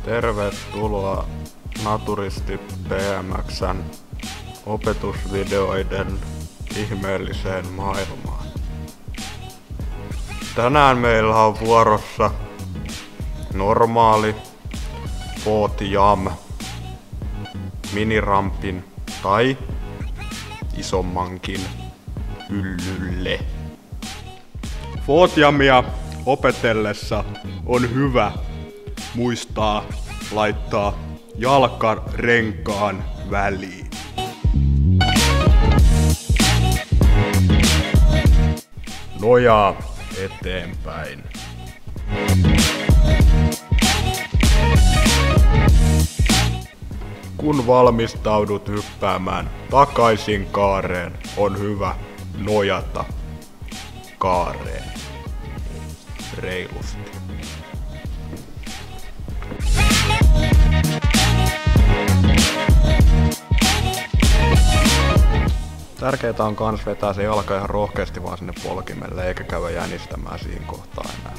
Tervetuloa Naturisti BMX:n opetusvideoiden ihmeelliseen maailmaan. Tänään meillä on vuorossa normaali FOTJAM minirampin tai isommankin hyllylle. FOTJAMia opetellessa on hyvä muistaa laittaa jalka renkaan väliin. Nojaa eteenpäin. Kun valmistaudut hyppäämään takaisin kaareen, on hyvä nojata kaareen reilusti. Tärkeintä on kans vetää se jalka ihan rohkeasti vaan sinne polkimelle eikä käydä jänistämään siinä kohtaa enää.